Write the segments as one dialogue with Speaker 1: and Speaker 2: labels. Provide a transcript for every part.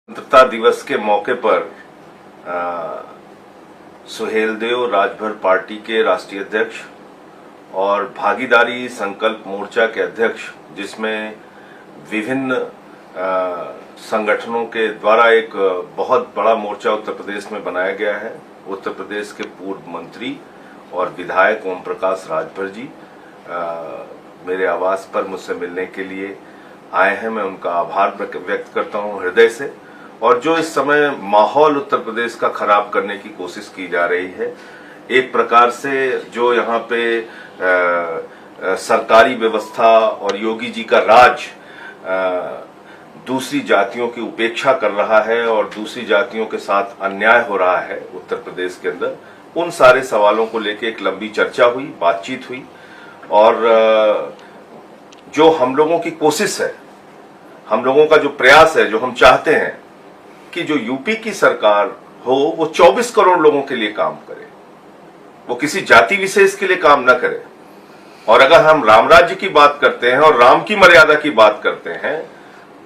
Speaker 1: स्वतंत्रता दिवस के मौके पर सुहेलदेव राजभर पार्टी के राष्ट्रीय अध्यक्ष और भागीदारी संकल्प मोर्चा के अध्यक्ष, जिसमें विभिन्न संगठनों के द्वारा एक बहुत बड़ा मोर्चा उत्तर प्रदेश में बनाया गया है। उत्तर प्रदेश के पूर्व मंत्री और विधायक ओम प्रकाश राजभर जी मेरे आवास पर मुझसे मिलने के लिए आए हैं। मैं उनका आभार व्यक्त करता हूं हृदय से। और जो इस समय माहौल उत्तर प्रदेश का खराब करने की कोशिश की जा रही है, एक प्रकार से जो यहाँ पे सरकारी व्यवस्था और योगी जी का राज दूसरी जातियों की उपेक्षा कर रहा है और दूसरी जातियों के साथ अन्याय हो रहा है उत्तर प्रदेश के अंदर, उन सारे सवालों को लेकर एक लंबी चर्चा हुई, बातचीत हुई। और जो हम लोगों की कोशिश है, हम लोगों का जो प्रयास है, जो हम चाहते हैं कि जो यूपी की सरकार हो वो 24 करोड़ लोगों के लिए काम करे, वो किसी जाति विशेष के लिए काम न करे। और अगर हम राम राज्य की बात करते हैं और राम की मर्यादा की बात करते हैं,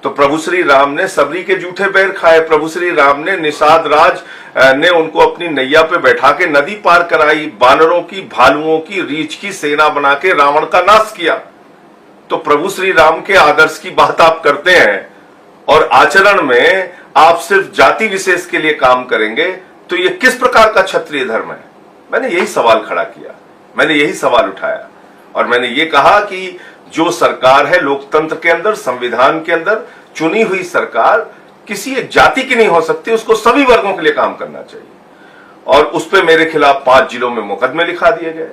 Speaker 1: तो प्रभु श्री राम ने सबरी के जूठे पैर खाए। प्रभु श्री राम ने निषाद राज ने उनको अपनी नैया पे बैठा के नदी पार कराई, बानरों की, भालुओं की, रीछ की सेना बना के रावण का नाश किया। तो प्रभु श्री राम के आदर्श की बात आप करते हैं और आचरण में आप सिर्फ जाति विशेष के लिए काम करेंगे, तो ये किस प्रकार का क्षत्रिय धर्म है? मैंने यही सवाल खड़ा किया, मैंने यही सवाल उठाया और मैंने ये कहा कि जो सरकार है लोकतंत्र के अंदर, संविधान के अंदर चुनी हुई सरकार किसी एक जाति की नहीं हो सकती, उसको सभी वर्गों के लिए काम करना चाहिए। और उस पर मेरे खिलाफ 5 जिलों में मुकदमे लिखा दिए गए।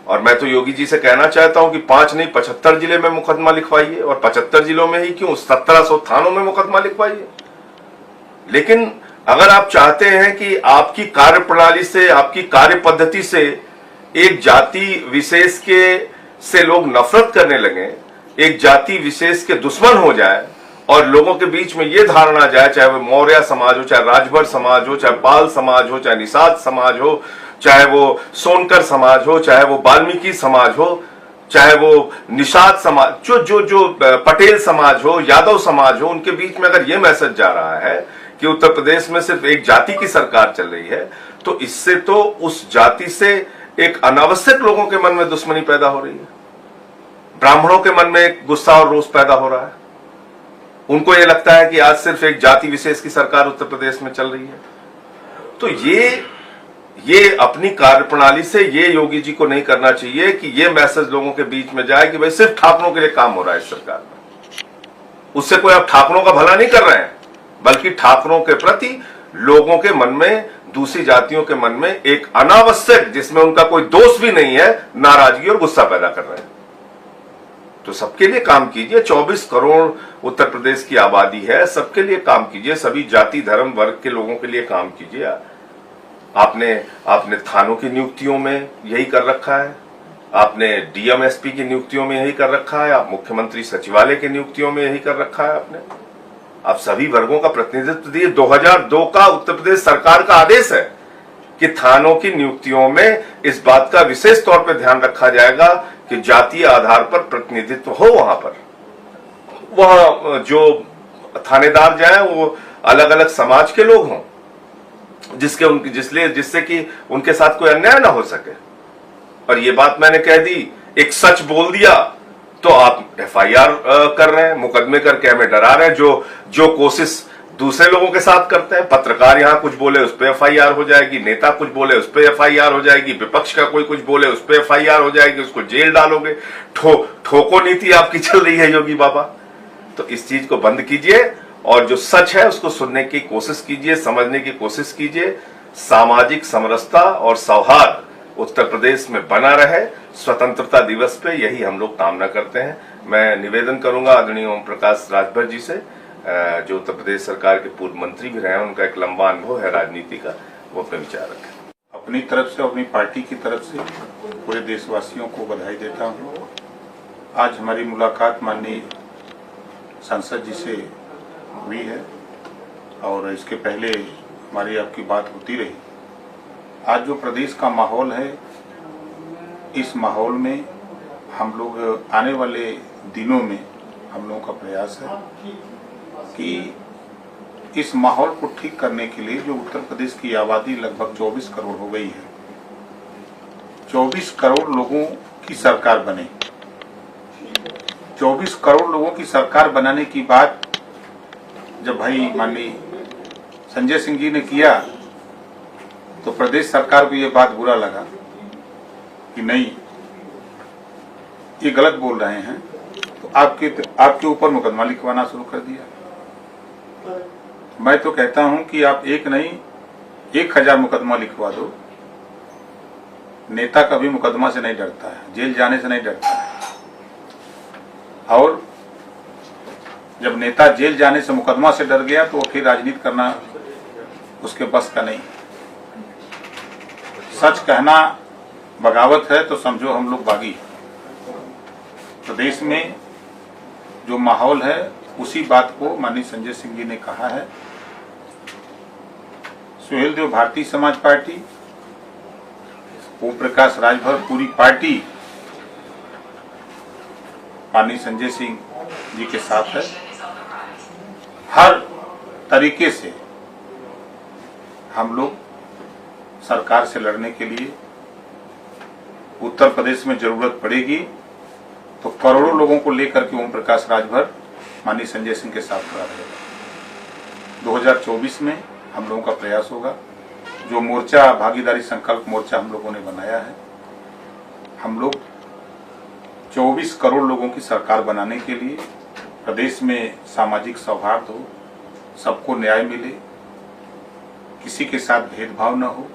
Speaker 1: और मैं तो योगी जी से कहना चाहता हूं कि 5 नहीं 75 जिले में मुकदमा लिखवाइए, और 75 जिलों में ही क्यों, 1700 थानों में मुकदमा लिखवाइए। लेकिन अगर आप चाहते हैं कि आपकी कार्यप्रणाली से, आपकी कार्य पद्धति से एक जाति विशेष से लोग नफरत करने लगे, एक जाति विशेष के दुश्मन हो जाए और लोगों के बीच में ये धारणा जाए, चाहे वो मौर्य समाज हो, चाहे राजभर समाज हो, चाहे पाल समाज हो, चाहे निषाद समाज हो, चाहे वो सोनकर समाज हो, चाहे वो वाल्मीकि समाज हो, चाहे वो निषाद समाज, जो पटेल समाज हो, यादव समाज हो, उनके बीच में अगर ये मैसेज जा रहा है कि उत्तर प्रदेश में सिर्फ एक जाति की सरकार चल रही है, तो इससे तो उस जाति से एक अनावश्यक लोगों के मन में दुश्मनी पैदा हो रही है। ब्राह्मणों के मन में एक गुस्सा और रोष पैदा हो रहा है। उनको ये लगता है कि आज सिर्फ एक जाति विशेष की सरकार उत्तर प्रदेश में चल रही है। तो ये अपनी कार्यप्रणाली से ये योगी जी को नहीं करना चाहिए कि ये मैसेज लोगों के बीच में जाए कि भाई सिर्फ ठाकरों के लिए काम हो रहा है इस सरकार में। उससे कोई आप ठाकरों का भला नहीं कर रहे हैं, बल्कि ठाकरों के प्रति लोगों के मन में, दूसरी जातियों के मन में एक अनावश्यक, जिसमें उनका कोई दोष भी नहीं है, नाराजगी और गुस्सा पैदा कर रहे हैं। तो सबके लिए काम कीजिए। 24 करोड़ उत्तर प्रदेश की आबादी है, सबके लिए काम कीजिए, सभी जाति धर्म वर्ग के लोगों के लिए काम कीजिए। आपने थानों की नियुक्तियों में यही कर रखा है, आपने डीएम एसपी की नियुक्तियों में यही कर रखा है, आप मुख्यमंत्री सचिवालय की नियुक्तियों में यही कर रखा है। आप सभी वर्गों का प्रतिनिधित्व दिए। 2002 का उत्तर प्रदेश सरकार का आदेश है कि थानों की नियुक्तियों में इस बात का विशेष तौर पर ध्यान रखा जाएगा कि जातीय आधार पर प्रतिनिधित्व हो। वहां जो थानेदार जाए वो अलग अलग समाज के लोग हों, जिससे कि उनके साथ कोई अन्याय ना हो सके। और ये बात मैंने कह दी, एक सच बोल दिया तो आप एफआईआर कर रहे हैं, मुकदमे करके हमें डरा रहे हैं। जो कोशिश दूसरे लोगों के साथ करते हैं, पत्रकार यहां कुछ बोले उस पर एफआईआर हो जाएगी, नेता कुछ बोले उस पर एफआईआर हो जाएगी, विपक्ष का कोई कुछ बोले उस पर एफआईआर हो जाएगी, उसको जेल डालोगे। ठोको नीति आपकी चल रही है योगी बाबा। तो इस चीज को बंद कीजिए और जो सच है उसको सुनने की कोशिश कीजिए, समझने की कोशिश कीजिए। सामाजिक समरसता और सौहार्द उत्तर प्रदेश में बना रहे। स्वतंत्रता दिवस पे यही हम लोग कामना करते हैं। मैं निवेदन करूंगा आदरणीय ओम प्रकाश राजभर जी से, जो उत्तर प्रदेश सरकार के पूर्व मंत्री भी रहे हैं, उनका एक लंबा अनुभव है राजनीति का, वो अपने विचार रखें।
Speaker 2: अपनी तरफ से, अपनी पार्टी की तरफ से पूरे देशवासियों को बधाई देता हूँ। आज हमारी मुलाकात माननीय सांसद जी से हुई है और इसके पहले हमारी आपकी बात होती रही। आज जो प्रदेश का माहौल है, इस माहौल में हम लोग आने वाले दिनों में हम लोगों का प्रयास है कि इस माहौल को ठीक करने के लिए जो उत्तर प्रदेश की आबादी लगभग 24 करोड़ हो गई है, 24 करोड़ लोगों की सरकार बने। 24 करोड़ लोगों की सरकार बनाने की बात जब भाई माननीय संजय सिंह जी ने किया तो प्रदेश सरकार को यह बात बुरा लगा कि नहीं, ये गलत बोल रहे हैं, तो आपके ऊपर मुकदमा लिखवाना शुरू कर दिया। मैं तो कहता हूं कि आप एक नहीं 1000 मुकदमा लिखवा दो। नेता कभी मुकदमा से नहीं डरता है, जेल जाने से नहीं डरता है, और जब नेता जेल जाने से मुकदमा से डर गया तो फिर राजनीति करना उसके बस का नहीं। सच कहना बगावत है तो समझो हम लोग बागी। प्रदेश में जो माहौल है उसी बात को माननीय संजय सिंह जी ने कहा है। सुहेल देव भारतीय समाज पार्टी, ओम प्रकाश राजभर, पूरी पार्टी माननीय संजय सिंह जी के साथ है। हर तरीके से हम लोग सरकार से लड़ने के लिए उत्तर प्रदेश में जरूरत पड़ेगी तो करोड़ों लोगों को लेकर के ओम प्रकाश राजभर माननीय संजय सिंह के साथ खड़ा रहेगा। 2024 में हम लोगों का प्रयास होगा, जो मोर्चा भागीदारी संकल्प मोर्चा हम लोगों ने बनाया है, हम लोग 24 करोड़ लोगों की सरकार बनाने के लिए प्रदेश में सामाजिक सौहार्द हो, सबको न्याय मिले, किसी के साथ भेदभाव न हो,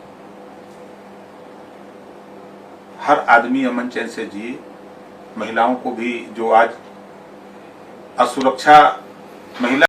Speaker 2: हर आदमी अमन चैन से जिए, महिलाओं को भी जो आज असुरक्षा महिला